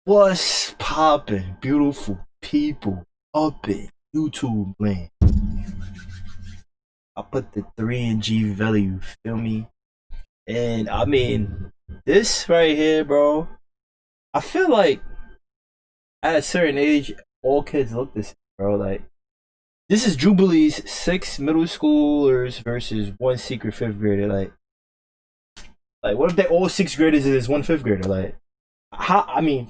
What's poppin', beautiful people up in YouTube land? I put the 3 in G value, feel me? And I mean, this right here, bro, I feel like at a certain age, all kids look the same, bro. Like, this is Jubilee's 6 middle schoolers versus 1 secret 5th grader. Like, what if they all 6th graders and there's 1 5th grader? Like, how? I mean,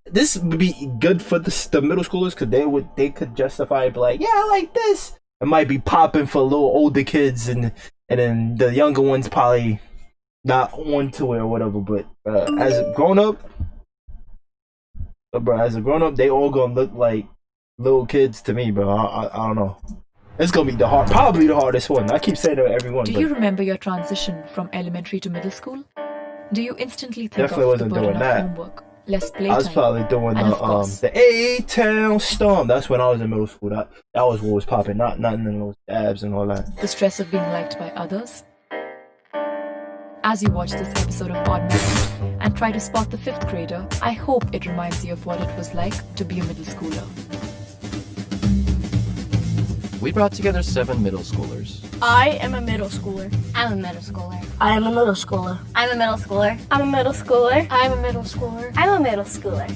this would be good for the middle schoolers because they could justify it, be like, yeah, I like this. It might be popping for little older kids, and then the younger ones probably not onto it or whatever. But as a grown up, they all gonna look like little kids to me, bro. I don't know. It's gonna be probably the hardest one. I keep saying that to everyone. Do you remember your transition from elementary to middle school? Do you instantly think Definitely of wasn't the burden doing of that. homework, less I playtime? was probably doing And of course, the A-Town Storm. That's when I was in middle school. That was what was popping. Nothing in those abs and all that. the stress of being liked by others? As you watch this episode of Odd Method and try to spot the 5th grader, I hope it reminds you of what it was like to be a middle schooler. We brought together 7 middle schoolers. I am a middle schooler. I'm a middle schooler. I am a middle schooler. I'm a middle schooler. I'm a middle schooler. I'm a middle schooler. I'm a middle schooler.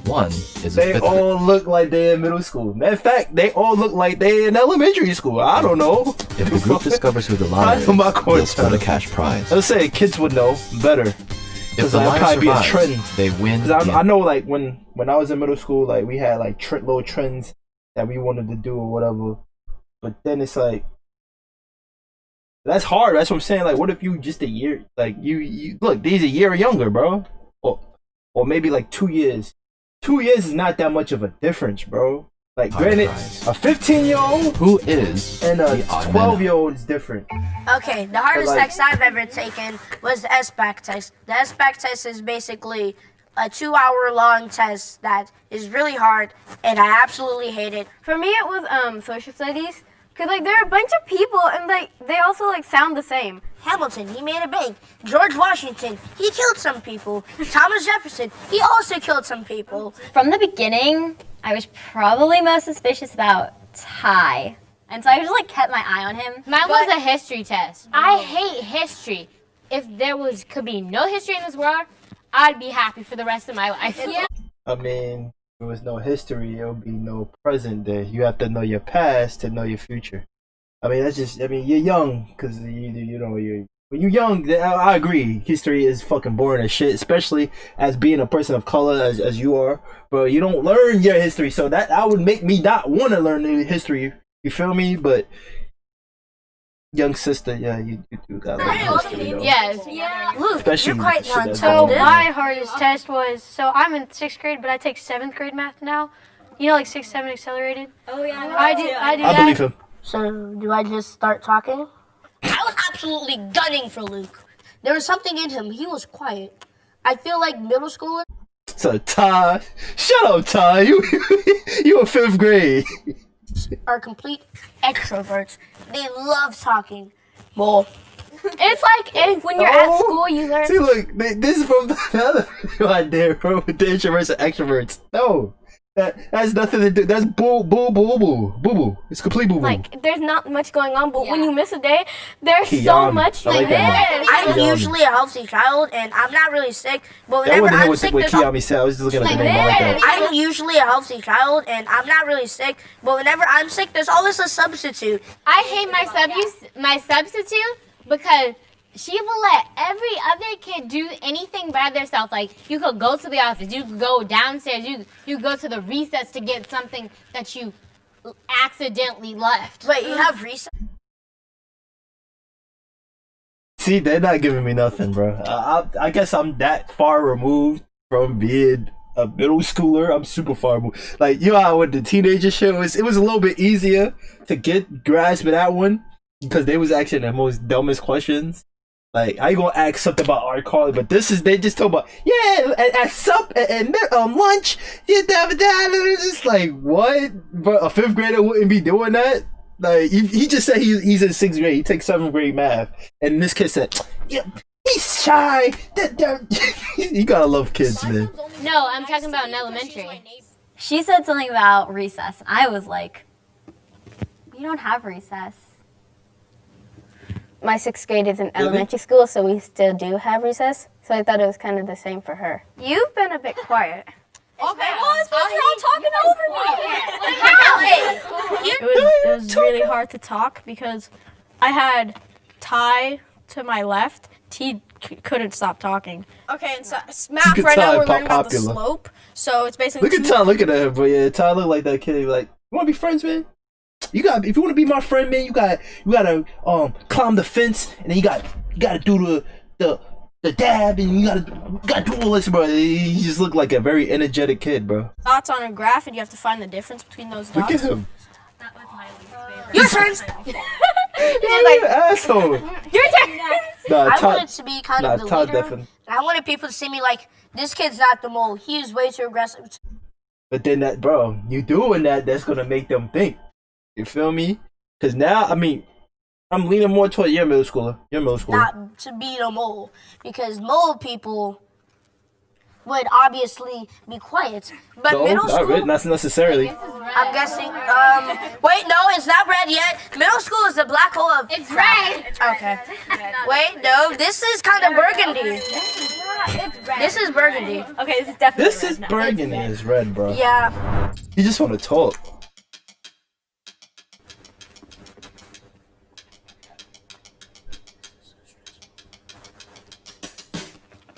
1 is a They 5th all look like they're in middle school. Matter of fact, they all look like they're in elementary school. I don't know. If the group discovers who the liar is, I know my course they'll split a better. cash prize. Let's say kids would know better. If Because the that'd liar probably be a survives, trend. they win. 'Cause the I know, like, when I was in middle school, like, we had, like, little trends that we wanted to do or whatever. But then it's like, that's hard. That's what I'm saying. Like, what if you just a year, like, you look, these a year younger, bro. Or maybe, like, 2 years. 2 years is not that much of a difference, bro. Like, High granted, price. a 15-year-old Who is and a the odd man? 12-year-old is different. Okay, the hardest Like- test I've ever taken was the SBAC test. The SBAC test is basically a 2-hour-long test that is really hard, and I absolutely hate it. For me, it was social studies, cause like there are a bunch of people and like they also like sound the same. Hamilton, he made a bank. George Washington, he killed some people. Thomas Jefferson, he also killed some people. From the beginning, I was probably most suspicious about Ty. And so I just like kept my eye on him. Mine But- was a history test. I hate history. If there could be no history in this world, I'd be happy for the rest of my life. Yeah. I mean, if there was no history, there would be no present day. You have to know your past to know your future. I mean, you're young, because, when you're young, I agree, history is fucking boring as shit, especially as being a person of color as you are. But you don't learn your history, so that would make me not want to learn the history. You feel me? But, young sister, yeah, you do got to learn history, though. Yes. Yeah. Luke, Especially you're quite with the shit that's So going on. my hardest test was I'm in 6th grade, but I take 7th grade math now. You know, like 6, 7 accelerated. Oh yeah. I do I that. believe him. So, do I just start talking? I was absolutely gunning for Luke. There was something in him. He was quiet. I feel like middle schoolers So, Ty, shut up, Ty. You in 5th grade. are complete extroverts. They love talking. Well, It's like when you're at school, you learn. See, look, this is from the other video I did, bro, with the introverts and extroverts. No, that has nothing to do. That's boo. It's complete boo. Like there's not much going on, but when Yeah. you miss a day, there's so Kiana. much I like that this. I'm Kiami. usually a healthy child, and I'm not really sick. But That whenever wasn't I'm what sick, Kiami said. I was just looking at the Like name. I like that. this. I'm usually a healthy child, and I'm not really sick. But whenever I'm sick, there's always a substitute. I hate my substitute because she will let every other kid do anything by themselves. Like, you could go to the office, you could go downstairs, you go to the recess to get something that you accidentally left. But you have recess. See, they're not giving me nothing, bro. I guess I'm that far removed from being a middle schooler. I'm super far removed. Like, you know how with the teenager shit it was a little bit easier to grasp of that one because they was asking the most dumbest questions. Like, how you gonna ask something about R. Carly? But they just talk about, yeah, at lunch, it's like, what? But a 5th grader wouldn't be doing that? Like, he just said he's in 6th grade, he takes 7th grade math. And this kid said, yeah, He's shy. You gotta love kids, man. No, I'm talking about in elementary. She said something about recess. And I was like, we don't have recess. My 6th grade is in elementary school, so we still do have recess. So I thought it was kind of the same for her. You've been a bit quiet. Okay, well, it's because you're all talking over me. It was really hard to talk because I had Ty to my left. T couldn't stop talking. Okay, and so math Look at right now Ty, we're learning about the popular. slope. So it's basically Look at Ty, look at him, but yeah, Ty look like that kid. He like, you wanna be friends, man? You got, if you wanna be my friend, man, you gotta climb the fence, and then you gotta do the dab, and you gotta do all this, bro. He just look like a very energetic kid, bro. dots on a graph, and you have to find the difference between those dots. Look at him. Your turn. You're an asshole. Your turn. Nah, I Ty, wanted to be kind of the Ty leader. definitely. And I wanted people to see me like, this kid's not the mole. He's way too aggressive. But then that, bro, you doing that, that's gonna make them think. You feel me? Cause now, I mean, I'm leaning more toward your middle schooler. Your middle schooler. Not to be the mole. Because mole people would obviously be quiet. But No, middle school, not necessarily. I'm guessing, wait, no, it's not red yet. Middle school is the black hole of It's crap. red. Okay. Wait, no, this is kind of burgundy. This is burgundy. Okay, this is definitely This is burgundy. It's red, bro. Yeah. You just want to talk.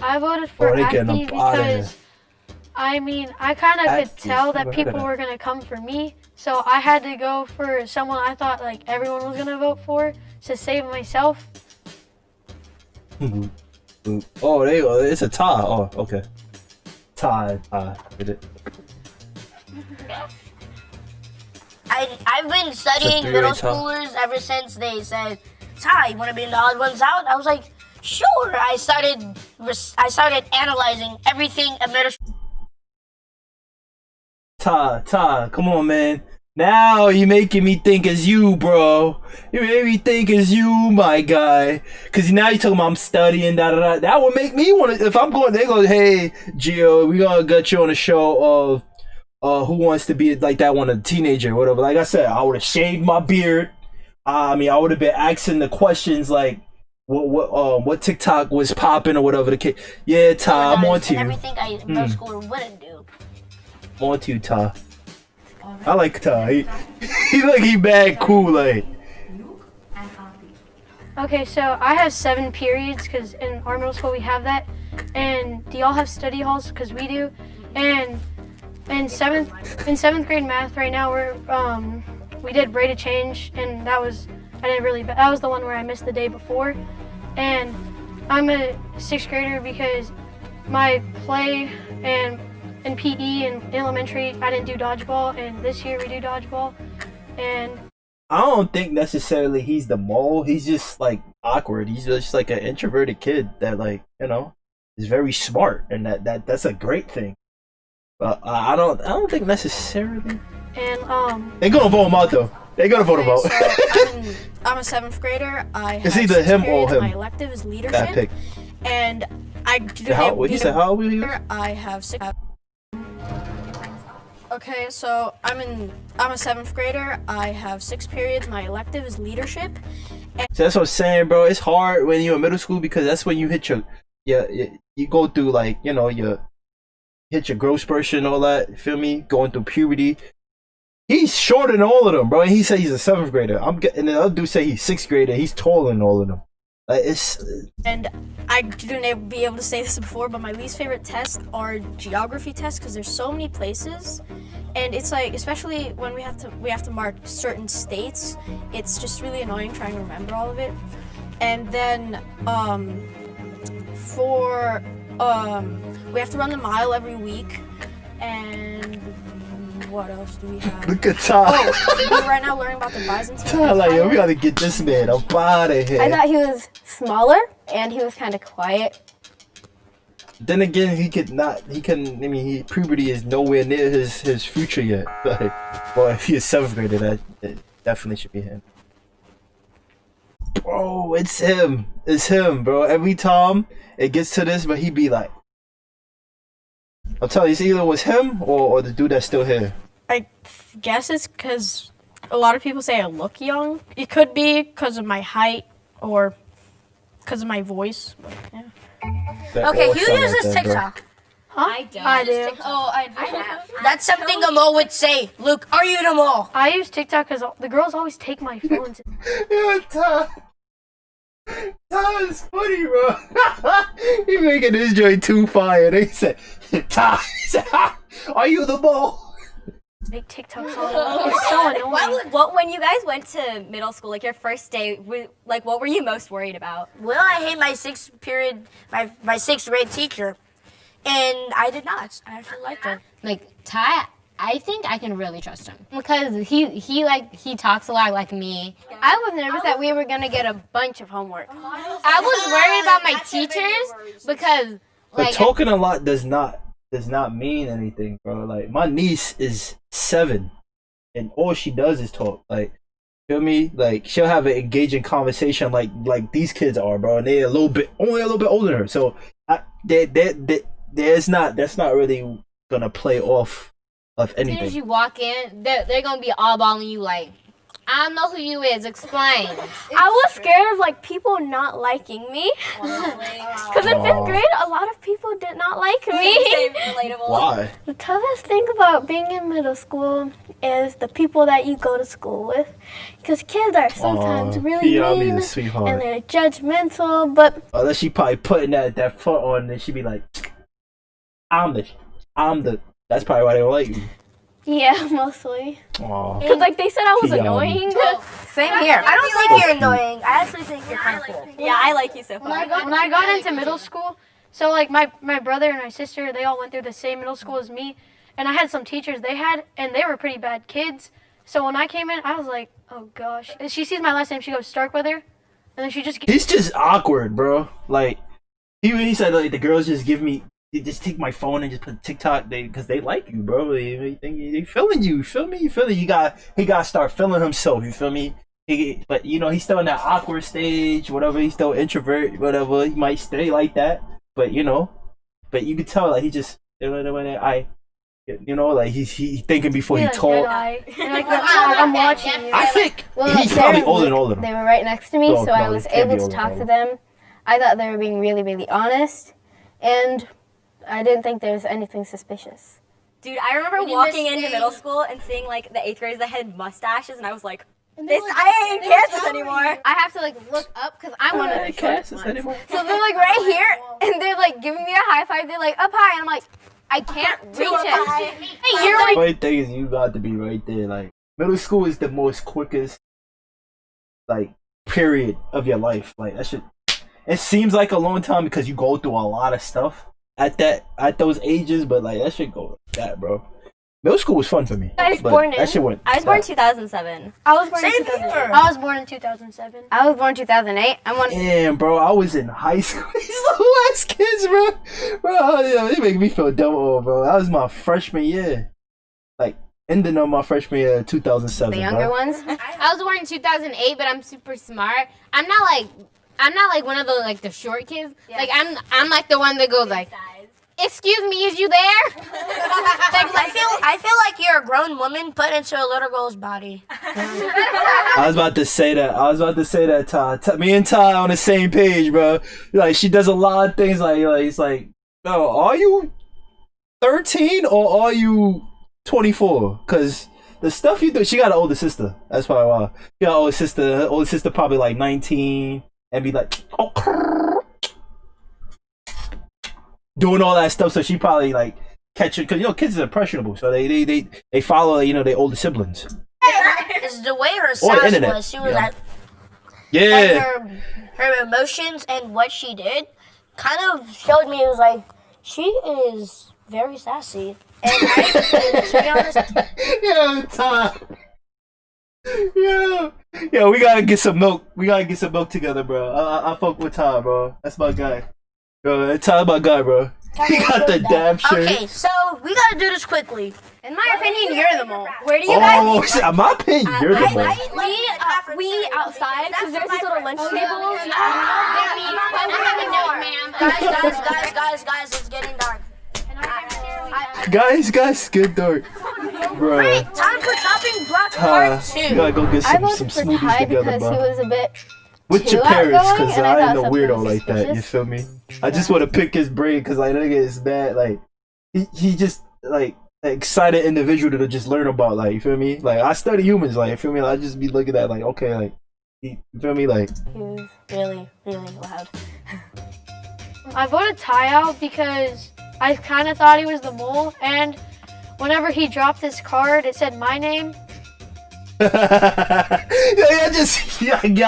I voted for Oh, they getting Acme up outta here. because, I mean, I kind of could Acme, tell that never heard of people that. were going to come for me. So I had to go for someone I thought like everyone was going to vote for to save myself. Oh, there you go. It's a tie. Oh, okay. Tie. Did it? I've been studying three-way middle tie. schoolers ever since they said, Ty, you want to be in the odd ones out? I was like, sure. I started analyzing everything a middle school. Ty, come on, man. Now you making me think as you, bro. You made me think as you, my guy. Cause now you talking about I'm studying, da da da. That would make me want to. If I'm going, they go, hey, Gio, we gonna get you on a show of who wants to be like that one, a teenager, or whatever. Like I said, I would have shaved my beard. I mean, I would have been asking the questions like, what TikTok was popping or whatever the case. Yeah, Ty, I'm on to And you. everything a middle schooler wouldn't do. I'm on to you, Ty. I like Ty. He like he bad cool like. Okay, so I have 7 periods because in our middle school we have that. And do y'all have study halls? Because we do. And in seventh grade math right now we did rate of change, and that was that was the one where I missed the day before. And I'm a 6th grader because my play and in PE and elementary I didn't do dodgeball, and this year we do dodgeball. And I don't think necessarily he's the mole. He's just like awkward. He's just like an introverted kid that like, you know, is very smart, and that's a great thing. But I don't think necessarily. and They gonna vote him out though. They gonna vote him out. So I'm a 7th grader. I It's have either 6 him or periods. him. My elective is That leadership, pick. and I do How? What he said? How old were you? I have 6. Okay, so I'm a 7th grader. I have 6 periods. My elective is leadership. So that's what I'm saying, bro. It's hard when you're in middle school because that's when you hit you go through like, you know, hit your growth spurt and all that. You feel me? Going through puberty. He's shorter than all of them, bro. And he said he's a 7th grader. And the other dude say he's 6th grader. He's taller than all of them. Like And I didn't be able to say this before, but my least favorite tests are geography tests because there's so many places, and it's like, especially when we have to mark certain states, it's just really annoying trying to remember all of it. And then we have to run the mile every week, and what else do we have? look at Ty. We're right now learning about the Byzantine Ty like, yo, we Empire. gotta get this man up out of here. I thought he was smaller and he was kind of quiet. Then again, puberty is nowhere near his future yet. Like, well, if he's 7th grader, that it definitely should be him. Bro, it's him. It's him, bro. Every time it gets to this, but he be like, I'm telling you, it's either was him or the dude that's still here. I guess it's because a lot of people say I look young. It could be because of my height or because of my voice. But, yeah. That Okay, all who sound uses that, bro. TikTok? I don't. I do. Oh, I do. That's something a mole would say. Luke, are you the mole? I use TikTok because the girls always take my phones. Yeah, Ty is funny, bro. He making this joint too fire. They said, Ty, he said, are you the ball? Make TikToks all It's so annoying. When you guys went to middle school, like your first day, like what were you most worried about? Well, I hate my sixth period, my sixth grade teacher. And I did not. I actually liked her. Like Ty, I think I can really trust him because he talks a lot like me. I was nervous that we were gonna get a bunch of homework. I was worried about my teachers because But like talking a lot does not mean anything, bro. Like my niece is 7, and all she does is talk. Like, feel me? Like she'll have an engaging conversation, like these kids are, bro. And they're only a little bit older than her. So that's not really gonna play off of as soon as anything. you walk in, they're gonna be all balling you like, I don't know who you is. Explain. I was scared of like people not liking me. Because in fifth grade, a lot of people did not like me. Relatable. Why? The toughest thing about being in middle school is the people that you go to school with. Because kids are sometimes really I'll be mean the and sweetheart. they're judgmental, but Unless she probably putting that foot on, and she be like, I'm the. That's probably why they don't like you. yeah, mostly. Aw. Because like they said I was Keon. annoying. Same here. I don't think you're annoying. I actually think you're kind of cool. Yeah, I like you so far. When I got into middle school, so like my brother and my sister, they all went through the same middle school as me, and I had some teachers and they were pretty bad kids. So when I came in, I was like, oh gosh. And she sees my last name, she goes Starkweather, and then she just He's just awkward, bro. Like he said, like the girls just they just take my phone and just put TikTok because they like you, bro. They think they feeling you. Feel me? You feel me? He got to start feeling himself. You feel me? But you know he's still in that awkward stage. Whatever. He's still introvert. Whatever. He might stay like that. But you can tell like he just like he's thinking before he talk. Like, I'm watching you. I think Well, he's probably older than all of them. They were right next to me, No, so I no, was it can't be able to older talk than to them. I thought they were being really, really honest, and I didn't think there was anything suspicious. Dude, I remember walking into middle school and seeing like the 8th graders that had mustaches, and I was like, I ain't Kansas anymore. I have to like look up because I'm one of the short ones. Anymore. So they're like right here, and they're like giving me a high five. They're like up high, and I'm like, I can't reach it. Hey, you're like, The funny thing is, you got to be right there. Like middle school is the most quickest, like period of your life. Like that shit. It seems like a long time because you go through a lot of stuff at those ages, but like that shit go like that, bro. Middle school was fun for me. I was but born that in- shit went. I was born in 2007. I was born Same in 2008. here. I was born in 2007. I was born 2008. I'm one. Damn, bro, I was in high school. These little ass kids, bro, yeah, they make me feel dumb, bro. That was my freshman year, like ending on my freshman year, 2007. The younger bro. ones. I was born in 2008, but I'm super smart. I'm not like one of the short kids. Like I'm like the one that goes like, excuse me, is you there? I feel like you're a grown woman put into a little girl's body. I was about to say that. Ty. Me and Ty on the same page, bro. Like she does a lot of things. Like it's like, oh, are you 13 or are you 24? Cause the stuff you do, she got an older sister. That's probably why. She got an older sister. Her older sister probably like 19 and be like, oh, doing all that stuff. So she probably like catch it, cause kids are impressionable. So they follow their older siblings. It's the way her Or the sass internet. was. She was Yeah. like, Yeah. and her emotions and what she did kind of showed me. It was like she is very sassy. And to be honest, Yeah, Ty. Yeah, we gotta get some milk. We gotta get some milk together, bro. I fuck with Ty, bro. That's my guy. Bro, Ty, my guy, bro. He got the damn shirt. Okay, so we gotta do this quickly. In my opinion, you're the mole. Where do you guys? Oh, shit, my opinion, you're the mole. We outside because there's these little lunch tables. Guys, it's getting dark. Guys, good dark. Bro. Time for chopping block You part 2. gotta go get I some voted for smoothies Ty together, because he bro. was a bit With your too parents, outgoing, because and I I ain't thought no something weirdo was like that. You suspicious. feel me? I just want to pick his brain because like nigga is bad. Like he just like excited individual to just learn about. Like you feel me? Like I study humans. Like you feel me? Like, I just be looking at like okay, like you feel me? Like He was really, really loud. I voted Ty out because I kind of thought he was the mole, and whenever he dropped his card, it said my name. I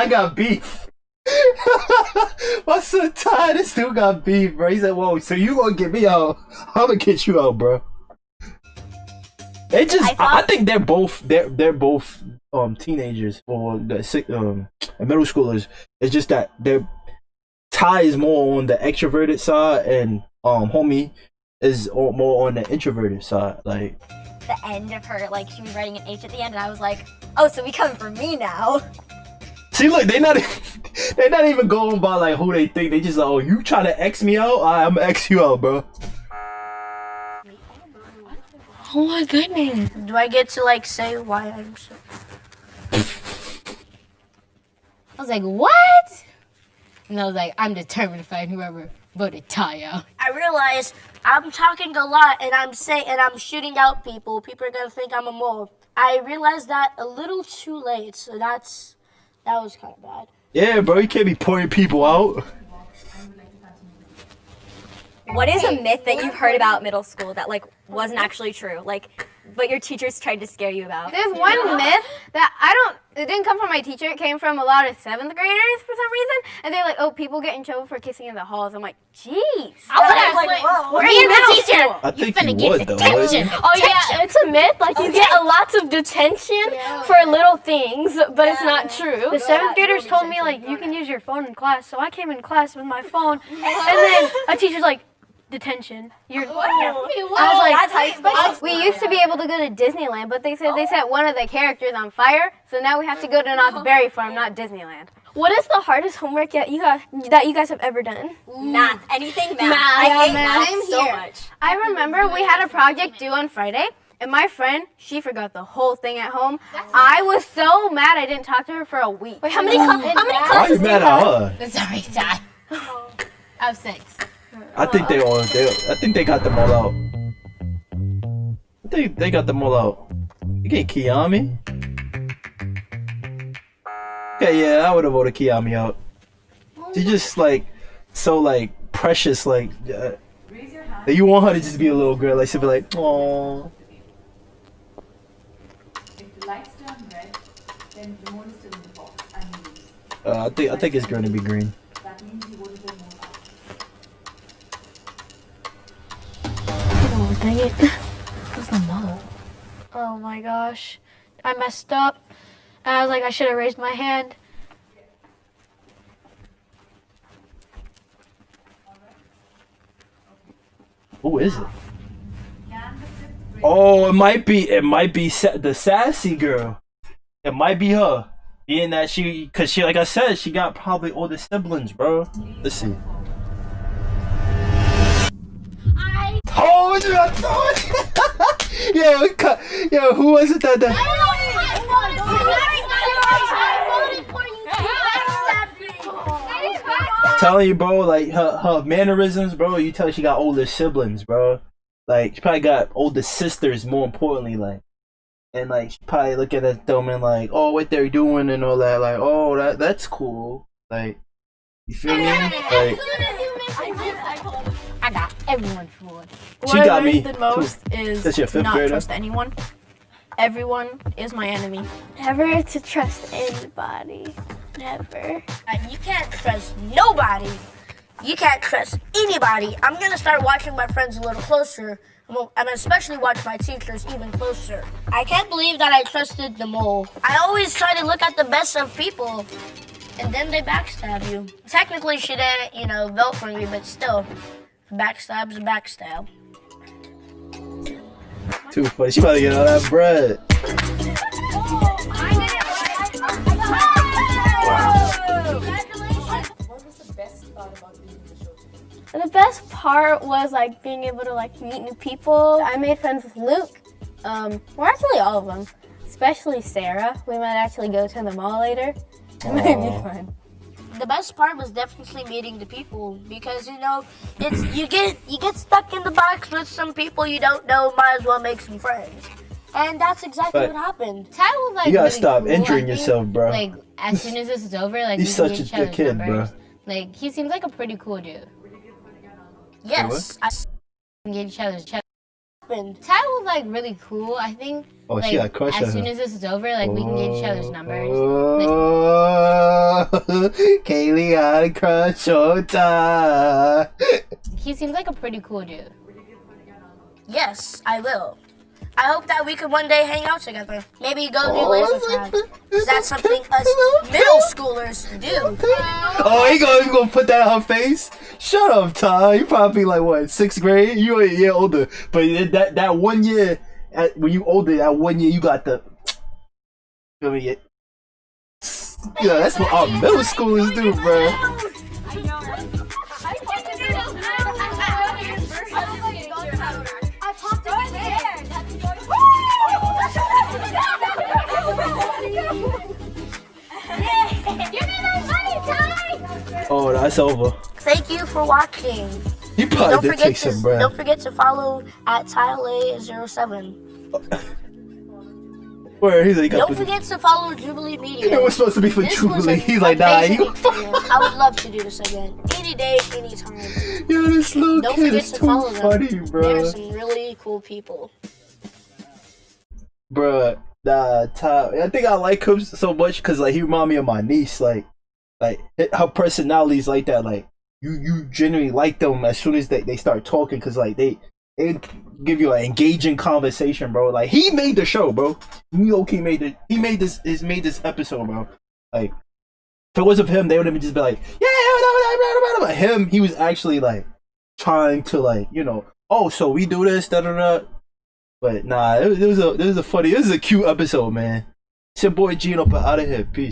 got beef. My son Ty, this dude got beef, bro. He said, "Whoa, so you gonna get me out? I'm gonna get you out, bro." It just, I think they're both teenagers or middle schoolers. It's just that their Ty is more on the extroverted side, and homie is more on the introverted side. Like The end of her, like she was writing an H at the end, and I was like, oh, so we coming for me now. see, look, they're not even going by like who they think. They just like, oh, you trying to X me out? I'm gonna X you out, bro. Oh my goodness. Do I get to like say why I'm so? I was like, what? And I was like, I'm determined to find whoever voted Ty out. I realize I'm talking a lot and I'm shooting out people. People are gonna think I'm a mole. I realized that a little too late, so that was kind of bad. Yeah, bro, you can't be pointing people out. What is a myth that you've heard about middle school that like wasn't actually true? Like, but your teachers tried to scare you about? There's one myth that it didn't come from my teacher. It came from a lot of 7th graders for some reason. And they're like, oh, people get in trouble for kissing in the halls. I'm like, jeez. I would have like, whoa. We're in the teacher. I think finna you get would though. detention. wouldn't Oh yeah, it's a myth. Like you get a lots of detention for little things, but it's not true. The 7th graders told me like you can use your phone in class, so I came in class with my phone, and then a teacher's like, detention. I was like, that's high school. We used to be able to go to Disneyland, but they said they set one of the characters on fire, so now we have to go to Knott's Berry Farm, not Disneyland. What is the hardest homework that you guys have ever done? Math. Anything math. Math. I hate Math. math so much. I remember we had a project due on Friday, and my friend, she forgot the whole thing at home. I was so mad I didn't talk to her for a week. Wait, how many Why are you classes do you mad have? at her? Sorry, Ty. I have 6. I think I think they got them all out. I think they got them all out. You get Kiami? Okay, yeah, I would have voted Kiami out. She's just like so like precious, like you want her to just be a little girl, like she'll be like, oh. I think it's going to be green. Oh, dang it. Who's the mole? Oh my gosh, I messed up. I was like, I should have raised my hand. Who is it? Oh, it might be the sassy girl. It might be her. Being that cause she, like I said, she got probably older siblings, bro. Let's see. I told you. Yo, who was it that? Telling you, bro, like her mannerisms, bro. You tell she got older siblings, bro. Like she probably got older sisters, more importantly, like. And like she probably looking at them and like, oh, what they're doing and all that, like, oh, that's cool, like, you feel me? Like, I got everyone fooled. she got me. The most That's your is fifth not grader? trust anyone. Everyone is my enemy. Never to trust anybody. Never. You can't trust nobody. You can't trust anybody. I'm gonna start watching my friends a little closer. And especially watch my teachers even closer. I can't believe that I trusted the mole. I always try to look at the best of people, and then they backstab you. Technically, she didn't, vote for me, but still, Backstab's a backstab. Too funny. She about to get all that bread. The best part was like being able to like meet new people. I made friends with Luke. Well, actually all of them, especially Sarah. We might actually go to the mall later. It might be fun. The best part was definitely meeting the people because it's you get stuck in the box with some people you don't know. Might as well make some friends, and that's exactly But- what happened. Ty was like You gotta really stop cool, injuring I think. yourself, bro. Like as soon as this is over, like He's we can such get a each other's kid, bro. numbers. Like he seems like a pretty cool dude. Yes, I We can get each other's. happened. Ty was like really cool, I think. Oh, like, she got a crush on as soon him. as this is over, like we can get each other's numbers. Oh, Kaylee got a crush on Ty. He seems like a pretty cool dude. Yes, I will. I hope that we can one day hang out together. Maybe go do laser tag. 'Cause that's something us middle schoolers do. Oh, he gonna put that on her face? Shut up, Ty. You probably like what, 6th grade? You a year older, but that 1 year when you older, that 1 year you got the. Feel me? Yeah, that's what our middle schoolers do, bro. Oh, that's over. Thank you for watching. You probably did take some bread. Don't forget to follow at TileA07. Where he's like, Don't forget to follow Jubilee Media. it was supposed to be for This was Jubilee. an He's like, nah, amazing you. experience. I would love to do this again. Any day, anytime. Yo, this little Don't kid forget is to too follow them. funny, There bro. are some really cool people. Bruh, nah, Ty. I think I like him so much because like he remind me of my niece. Like her personality's like that. Like you genuinely like them as soon as they start talking because like they give you an engaging conversation, bro. Like he made the show, bro. He made this episode, bro. Like if it wasn't for him, they would have just been like, yeah, but him, he was actually like trying to like oh, so we do this, da da da. But nah, it was a funny, this is a cute episode, man. It's your boy Gino, but out of here. Peace.